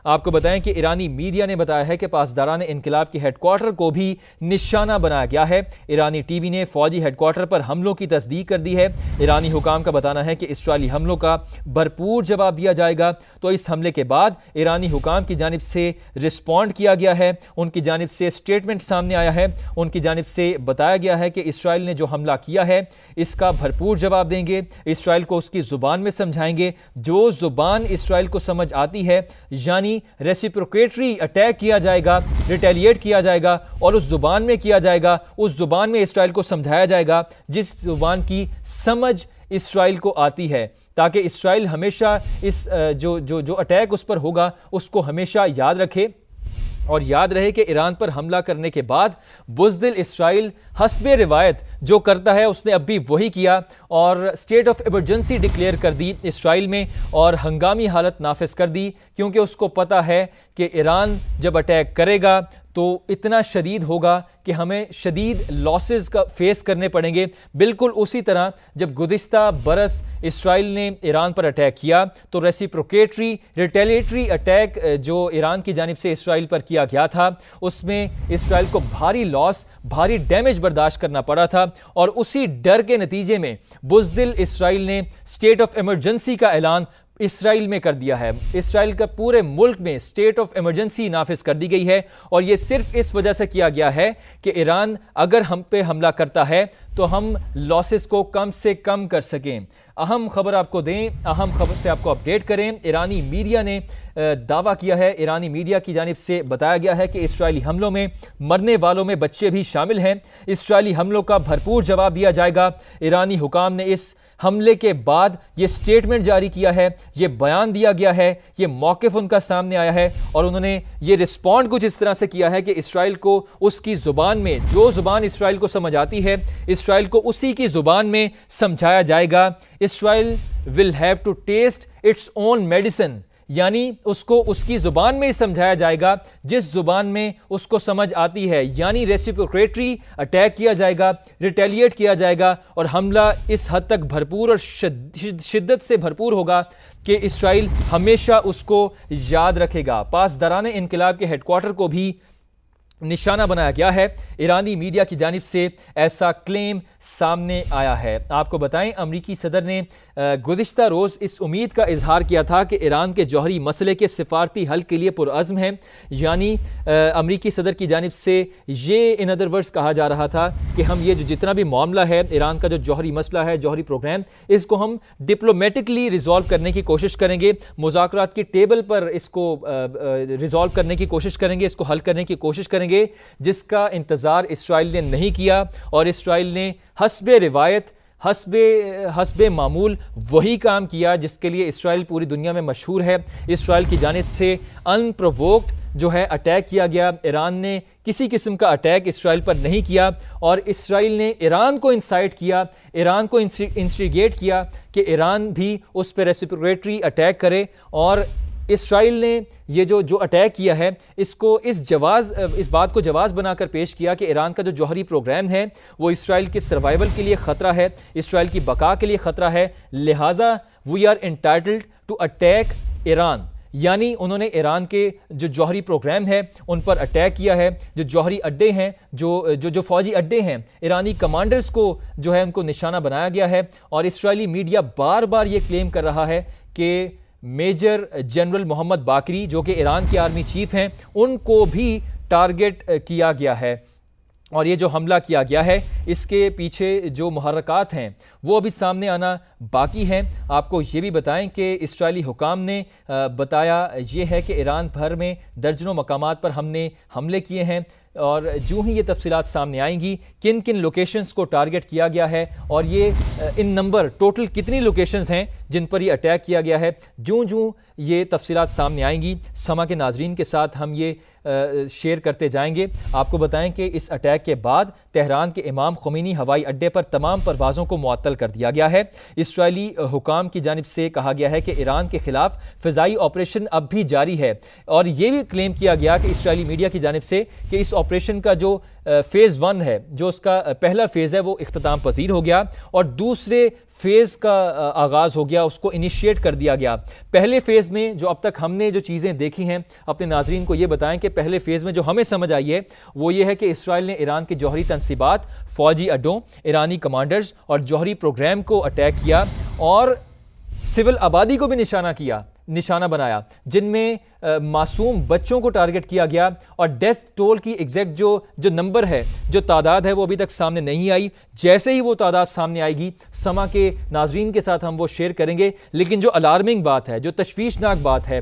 आपको बताएं कि ईरानी मीडिया ने बताया है कि पासदारान इनकलाब के हेडक्वार्टर को भी निशाना बनाया गया है। ईरानी टीवी ने फौजी हेडक्वार्टर पर हमलों की तस्दीक कर दी है। ईरानी हुकाम का बताना है कि इस्राएली हमलों का भरपूर जवाब दिया जाएगा। तो इस हमले के बाद ईरानी हुकाम की जानिब से रिस्पॉन्ड किया गया है, उनकी जानिब से स्टेटमेंट सामने आया है, उनकी जानिब से बताया गया है कि इसराइल ने जो हमला किया है इसका भरपूर जवाब देंगे, इसराइल को उसकी ज़ुबान में समझाएंगे, जो ज़ुबान इसराइल को समझ आती है, यानी रेसिप्रोकेटरी अटैक किया जाएगा, रिटेलिएट किया जाएगा और उस जुबान में किया जाएगा, उस जुबान में इसराइल को समझाया जाएगा जिस जुबान की समझ इसराइल को आती है, ताकि इसराइल हमेशा इस जो अटैक उस पर होगा उसको हमेशा याद रखे और याद रहे कि ईरान पर हमला करने के बाद बुज़दिल इसराइल हस्बे रिवायत जो करता है उसने अब भी वही किया और स्टेट ऑफ इमरजेंसी डिक्लेयर कर दी इसराइल में और हंगामी हालत नाफिज कर दी, क्योंकि उसको पता है कि ईरान जब अटैक करेगा तो इतना शदीद होगा कि हमें शदीद लॉसेस का फेस करने पड़ेंगे। बिल्कुल उसी तरह जब गुज़िश्ता बरस इसराइल ने ईरान पर अटैक किया तो रेसिप्रोकेटरी रिटेलिएटरी अटैक जो ईरान की जानिब से इसराइल पर किया गया था उसमें इसराइल को भारी लॉस, भारी डैमेज बर्दाश्त करना पड़ा था और उसी डर के नतीजे में बुज़दिल इसराइल ने स्टेट ऑफ इमरजेंसी का ऐलान इसराइल में कर दिया है। इसराइल का पूरे मुल्क में स्टेट ऑफ इमरजेंसी नाफिज कर दी गई है और ये सिर्फ इस वजह से किया गया है कि ईरान अगर हम पे हमला करता है तो हम लॉसेस को कम से कम कर सकें। अहम खबर आपको दें, अहम खबर से आपको अपडेट करें। ईरानी मीडिया ने दावा किया है, ईरानी मीडिया की जानिब से बताया गया है कि इस्राएली हमलों में मरने वालों में बच्चे भी शामिल हैं। इस्राएली हमलों का भरपूर जवाब दिया जाएगा। ईरानी हुकाम ने इस हमले के बाद ये स्टेटमेंट जारी किया है, ये बयान दिया गया है, ये मौक़िफ़ उनका सामने आया है और उन्होंने ये रिस्पॉन्ड कुछ इस तरह से किया है कि इसराइल को उसकी ज़ुबान में, जो ज़ुबान इसराइल को समझ आती है, इसराइल को उसी की ज़ुबान में समझाया जाएगा। Israel will have to test its own medicine, यानी उसको उसकी ज़ुबान में ही समझाया जाएगा जिस ज़ुबान में उसको समझ आती है, यानी रेसिप्रोकेटरी अटैक किया जाएगा, रिटेलिएट किया जाएगा और हमला इस हद तक भरपूर और शिद्दत से भरपूर होगा कि इसराइल हमेशा उसको याद रखेगा। पासदारान इनकलाब के हेडक्वार्टर को भी निशाना बनाया गया है। ईरानी मीडिया की जानिब से ऐसा क्लेम सामने आया है। आपको बताएं, अमरीकी सदर ने गुज़िश्ता रोज़ इस उम्मीद का इजहार किया था कि ईरान के जौहरी मसले के सिफारती हल के लिए पुरअज़्म है, यानी अमरीकी सदर की जानिब से ये इन अदर वर्ड्स कहा जा रहा था कि हम ये जो जितना भी मामला है, ईरान का जो जौहरी मसला है, जौहरी प्रोग्राम, इसको हम डिप्लोमेटिकली रिजॉल्व करने की कोशिश करेंगे, मुज़ाकरात की टेबल पर इसको रिजॉल्व करने की कोशिश करेंगे, इसको हल करने की कोशिश करेंगे, जिसका इंतज़ार इसराइल ने नहीं किया और इसराइल ने हस्बे रिवायत, हस्बे मामूल वही काम किया जिसके लिए इसराइल पूरी दुनिया में मशहूर है। इसराइल की जानिब से अनप्रोवोक्ड जो है अटैक किया गया। ईरान ने किसी किस्म का अटैक इसराइल पर नहीं किया और इसराइल ने ईरान को इंसाइट किया, ईरान को इंस्टिगेट किया कि ईरान भी उस पर रेसिप्रोकेटरी अटैक करे और इसराइल ने ये जो अटैक किया है इसको इस बात को जवाज़ बनाकर पेश किया कि ईरान का जो जौहरी प्रोग्राम है वो इसराइल के सर्वाइवल के लिए ख़तरा है, इसराइल की बका के लिए ख़तरा है, लिहाजा we are entitled to attack Iran. यानी उन्होंने ईरान के जो जौहरी प्रोग्राम है उन पर अटैक किया है, जो जौहरी अड्डे हैं, जो फ़ौजी अड्डे हैं, ईरानी कमांडर्स को जो है उनको निशाना बनाया गया है। और इसराइली मीडिया बार बार ये क्लेम कर रहा है कि मेजर जनरल मोहम्मद बाकरी जो कि ईरान के आर्मी चीफ हैं उनको भी टारगेट किया गया है और ये जो हमला किया गया है इसके पीछे जो मुहर्रकात हैं वो अभी सामने आना बाकी हैं। आपको ये भी बताएं कि इस्राएली हुकाम ने बताया ये है कि ईरान भर में दर्जनों मकामात पर हमने हमले किए हैं और जो ही ये तफसीलात सामने आएंगी किन किन लोकेशंस को टारगेट किया गया है और ये इन नंबर टोटल कितनी लोकेशंस हैं जिन पर ये अटैक किया गया है, जो ये तफसीलात सामने आएंगी समा के नाजरीन के साथ हम ये शेयर करते जाएंगे। आपको बताएं कि इस अटैक के बाद तेहरान के इमाम खुमैनी हवाई अड्डे पर तमाम परवाज़ों को मुअत्तल कर दिया गया है। इसराइली हुकाम की जानिब से कहा गया है कि ईरान के खिलाफ फ़िज़ाई ऑपरेशन अब भी जारी है और ये भी क्लेम किया गया कि इसराइली मीडिया की जानिब से कि इस ऑपरेशन का जो फ़ेज़ 1 है, जो उसका पहला फ़ेज़ है, वो इख्तिताम पजीर हो गया और दूसरे फ़ेज़ का आगाज़ हो गया, उसको इनिशिएट कर दिया गया। पहले फ़ेज़ में जो अब तक हमने जो चीज़ें देखी हैं, अपने नाज़रीन को ये बताएं कि पहले फ़ेज़ में जो हमें समझ आई है वो ये है कि इसराइल ने ईरान के जौहरी तनसीबात, फ़ौजी अड्डों, ईरानी कमांडर्स और जौहरी प्रोग्राम को अटैक किया और सिविल आबादी को भी निशाना बनाया, जिनमें मासूम बच्चों को टारगेट किया गया और डेथ टोल की एग्जैक्ट जो नंबर है, जो तादाद है, वो अभी तक सामने नहीं आई। जैसे ही वो तादाद सामने आएगी समा के नाजरीन के साथ हम वो शेयर करेंगे। लेकिन जो अलार्मिंग बात है, जो तशवीशनाक बात है,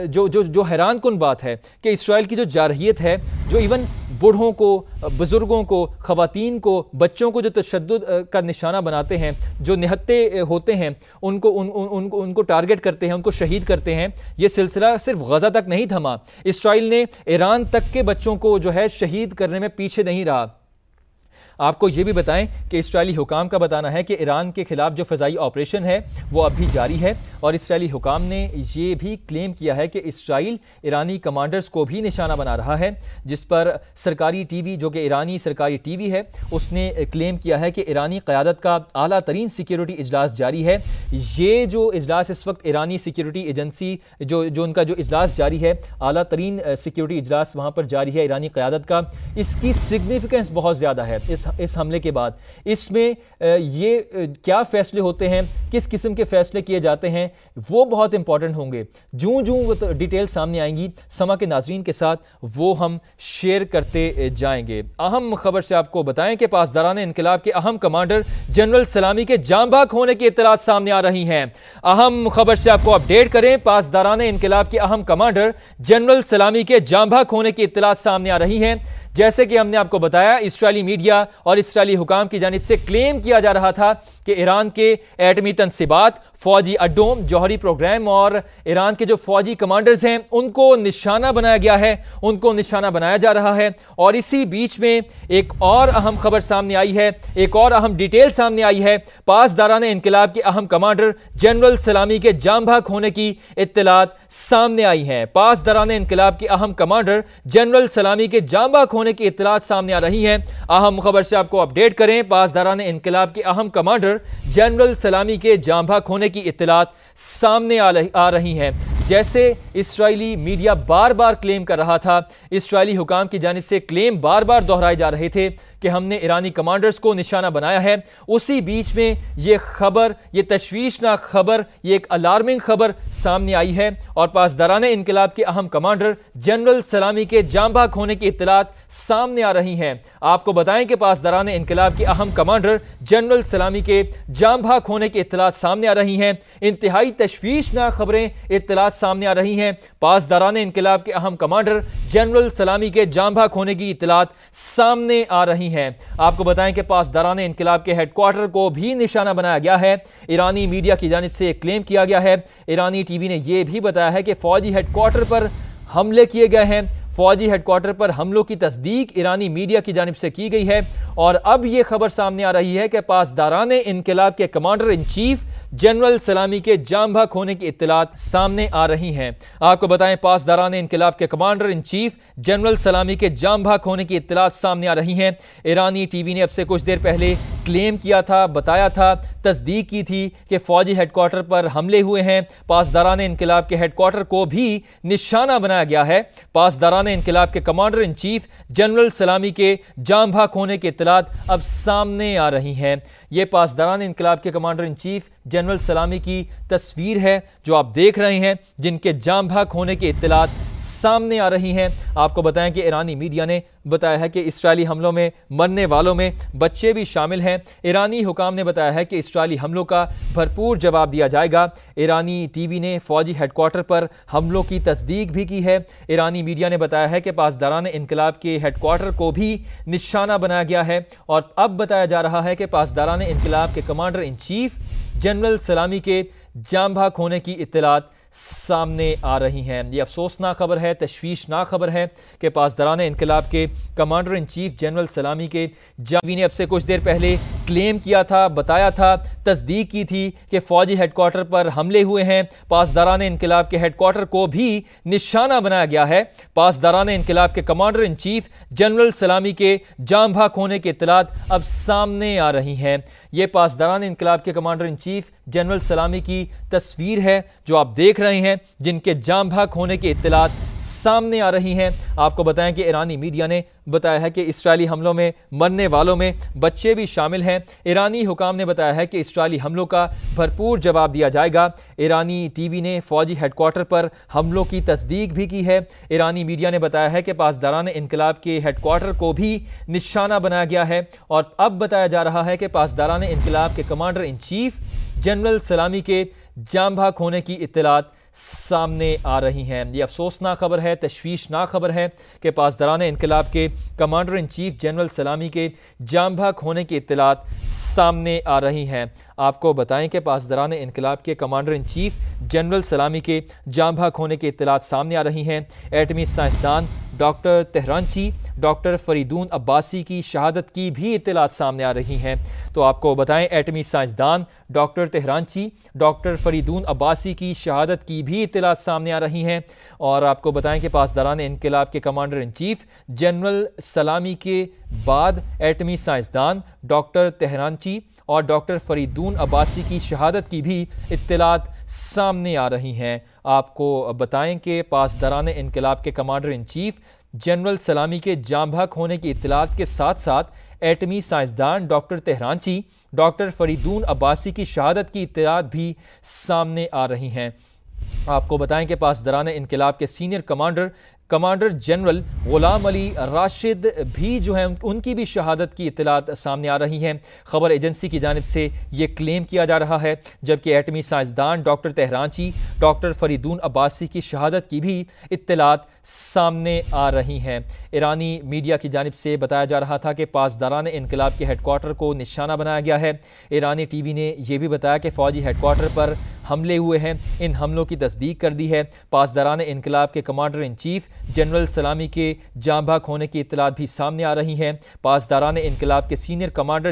जो हैरान कुन बात है कि इसराइल की जो जारहियत है, जो इवन बूढ़ों को, बुज़ुर्गों को, ख़वातीन को, बच्चों को जो तशद्दुद का निशाना बनाते हैं, जो निहत्ते होते हैं, उनको टारगेट करते हैं, उनको शहीद करते हैं, ये सिलसिला सिर्फ गज़ा तक नहीं थमा। इसराइल ने ईरान तक के बच्चों को जो है शहीद करने में पीछे नहीं रहा। आपको ये भी बताएं कि इस्राएली हुकाम का बताना है कि ईरान के खिलाफ जो फ़िज़ाई ऑपरेशन है वो अब भी जारी है और इस्राएली हुकाम ने ये भी क्लेम किया है कि इसराइल ईरानी कमांडर्स को भी निशाना बना रहा है, जिस पर सरकारी टीवी, जो कि ईरानी सरकारी टीवी है, उसने क्लेम किया है कि ईरानी क़यादत का आला तरीन सिक्योरिटी इजलास जारी है। ये जो इजलास इस वक्त ईरानी सिक्योरिटी एजेंसी जो उनका जो इजलास जारी है, आला तरीन सिक्योरिटी इजलास वहाँ पर जारी है ईरानी क़यादत का, इसकी सिग्निफिकेंस बहुत ज़्यादा है इस हमले के बाद। इसमें ये क्या फ़ैसले होते हैं, किस किस्म के फ़ैसले किए जाते हैं, वो बहुत इंपॉर्टेंट होंगे। जूँ वो डिटेल सामने आएंगी समा के नाज़रीन के साथ वो हम शेयर करते जाएंगे। अहम खबर से आपको बताएं कि पासदारान इनकलाब के अहम कमांडर जनरल सलामी के जांबाक होने की इत्तलात सामने आ रही हैं। अहम खबर से आपको अपडेट करें, पासदारान इनकलाब के अहम कमांडर जनरल सलामी के जांबाक होने की इत्तलात सामने आ रही हैं। जैसे कि हमने आपको बताया, इस्राएली मीडिया और इस्राएली हुकाम की जानिब से क्लेम किया जा रहा था कि ईरान के एटमी तनसीबात, फौजी अड्डों, जौहरी प्रोग्राम और ईरान के जो फौजी कमांडर्स हैं उनको निशाना बनाया गया है, उनको निशाना बनाया जा रहा है। और इसी बीच में एक और अहम खबर सामने आई है, एक और अहम डिटेल सामने आई है। पासदारान इनकलाब के अहम कमांडर जनरल सलामी के जांबाक होने की इत्तलात सामने आई हैं। पासदारान इनकलाब के अहम कमांडर जनरल सलामी के जांबाक होने की इत्तलात सामने आ रही हैं। अहम खबर से आपको अपडेट करें, पासदारान इनकलाब के अहम कमांडर जनरल सलामी के जांबाक होने की इत्तलात सामने आ रही हैं। जैसे इस्राएली मीडिया बार बार क्लेम कर रहा था, इस्राएली हुकाम की जानिब से क्लेम बार बार दोहराए जा रहे थे कि हमने ईरानी कमांडर्स को निशाना बनाया है, उसी बीच में ये खबर, ये तशवीशनाक खबर, ये एक अलार्मिंग खबर सामने आई है और पासदारान इनकलाब के अहम कमांडर जनरल सलामी के जांबाक होने की इत्तलात सामने आ रही हैं। आपको बताएं कि पासदारान इनकलाब के अहम कमांडर जनरल सलामी के जांबाक होने की इत्तलात सामने आ रही हैं। इंतहाई तशवीशनाक खबरें, इत्तलात सामने आ रही हैं। पासदारान इनकलाब के अहम कमांडर जनरल सलामी के जांबाक होने की इत्तलात सामने आ रही हैं। आपको बताएं कि पासदारान इनकलाब के हेडक्वार्टर को भी निशाना बनाया गया है। ईरानी मीडिया की जानिब से क्लेम किया गया है, ईरानी टीवी ने यह भी बताया है कि फौजी हेडक्वार्टर पर हमले किए गए हैं। फौजी हेडक्वार्टर पर हमलों की तस्दीक ईरानी मीडिया की जानिब से की गई है और अब यह खबर सामने आ रही है कि पासदारान इनकलाब के कमांडर इन चीफ जनरल सलामी के जांबाक होने की इत्तलात सामने आ रही हैं। आपको बताएं, पासदारान इनकलाब के कमांडर इन चीफ जनरल सलामी के जांबाक होने की इत्तलात सामने आ रही हैं। ईरानी टीवी ने अब से कुछ देर पहले क्लेम किया था, बताया था, तस्दीक की थी कि फौजी हेडक्वार्टर पर हमले हुए हैं। पासदारान इनकलाब के हेडक्वार्टर को भी निशाना बनाया गया है। पासदारान इनकलाब के कमांडर इन चीफ जनरल सलामी के जांबाक होने की इत्तलात अब सामने आ रही हैं। ये पासदारान इनकलाब के कमांडर इन चीफ जनरल सलामी की तस्वीर है जो आप देख रहे हैं, जिनके जांबाक होने की इत्तलात सामने आ रही हैं। आपको बताएं कि ईरानी मीडिया ने बताया है कि इस्राएली हमलों में मरने वालों में बच्चे भी शामिल हैं। ईरानी हुकाम ने बताया है कि इस्राएली हमलों का भरपूर जवाब दिया जाएगा। ईरानी टीवी ने फौजी हेडक्वार्टर पर हमलों की तस्दीक भी की है। ईरानी मीडिया ने बताया है कि पासदारान इनकलाब के हेडक्वार्टर को भी निशाना बनाया गया है और अब बताया जा रहा है कि पासदारान इनकलाब के कमांडर इन चीफ जनरल सलामी के जांबाक होने की इत्तलात सामने आ रही हैं। ये अफसोसनाक खबर है, तशवीशनाक खबर है कि पासदारान इनकलाब के कमांडर इन चीफ जनरल सलामी के जांबाक ने अब से कुछ देर पहले क्लेम किया था, बताया था, तस्दीक की थी कि फ़ौजी हेडक्वार्टर पर हमले हुए हैं। पासदारान इनकलाब के हेडक्वार्टर को भी निशाना बनाया गया है। पासदारान इनकलाब के कमांडर इन चीफ जनरल सलामी के जाम भाग होने की इत्तलात अब सामने आ रही हैं। ये पासदारान इनकलाब के कमांडर इन चीफ जनरल सलामी की तस्वीर है जो आप देख रहे हैं, जिनके जाम भाग होने की इत्तलात सामने आ रही हैं। आपको बताएं कि ईरानी मीडिया ने बताया है कि इस्राएली हमलों में मरने वालों में बच्चे भी शामिल हैं। ईरानी हुकाम ने बताया है कि इस्राएली हमलों का भरपूर जवाब दिया जाएगा। ईरानी टीवी ने फ़ौजी हेडक्वार्टर पर हमलों की तस्दीक भी की है। ईरानी मीडिया ने बताया है कि पासदारान इनकलाब के हेडक्वार्टर को भी निशाना बनाया गया है और अब बताया जा रहा है कि पासदारान इनकलाब के कमांडर इन चीफ जनरल सलामी के जाम भाग होने की इत्तलात सामने आ रही हैं। ये अफसोसनाक खबर है, तशवीशनाक खबर है कि पासदारान इनकलाब के कमांडर इन चीफ जनरल सलामी के जाम भाग होने की इत्तलात सामने आ रही हैं। आपको बताएं कि पासदारान इनकलाब के कमांडर इन चीफ जनरल सलामी के जाम भाग होने की इत्तलात सामने आ रही हैं। एटमी साइंसदान डॉक्टर तेहरानची, डॉक्टर फरीदून अब्बासी की शहादत की भी इत्तलात सामने आ रही हैं। तो आपको बताएं, एटमी साइंसदान डॉक्टर तेहरानची, डॉक्टर फरीदून अब्बासी की शहादत की भी इत्तलात सामने आ रही हैं। और आपको बताएं कि पासदारान इनकलाब के कमांडर इन चीफ जनरल सलामी के बाद एटमी साइंसदान डॉक्टर तेहरानची और डॉक्टर फरीदून अब्बासी की शहादत की भी इत्तलात सामने आ रही हैं। आपको बताएं कि पासदारान इनकलाब के कमांडर इन चीफ जनरल सलामी के जाम भाग होने की इत्तलात के साथ साथ एटमी साइंसदान डॉक्टर तेहरानची, डॉक्टर फरीदून अब्बासी की शहादत की इत्तलात भी सामने आ रही हैं। आपको बताएं कि पासदारान इनकलाब के senior commander general Ghulam Ali Rashid भी जो हैं उनकी भी शहादत की इत्तलात सामने आ रही हैं। ख़बर एजेंसी की जानिब से ये क्लेम किया जा रहा है, जबकि एटमी साइंसदान डॉक्टर तेहरानची, डॉक्टर फरीदून अब्बासी की शहादत की भी इत्तलात सामने आ रही हैं। ईरानी मीडिया की जानिब से बताया जा रहा था कि पासदारान इनकलाब के हेडक्वार्टर को निशाना बनाया गया है। ईरानी टीवी ने यह भी बताया कि फ़ौजी हेडक्वार्टर पर हमले हुए हैं। इन हमलों की तस्दीक कर दी है। पासदारान इनकलाब के कमांडर इन चीफ जनरल सलामी के जाम भाग होने की इत्तलात भी सामने आ रही हैं। पासदारान इनकलाब के सीनियर कमांडर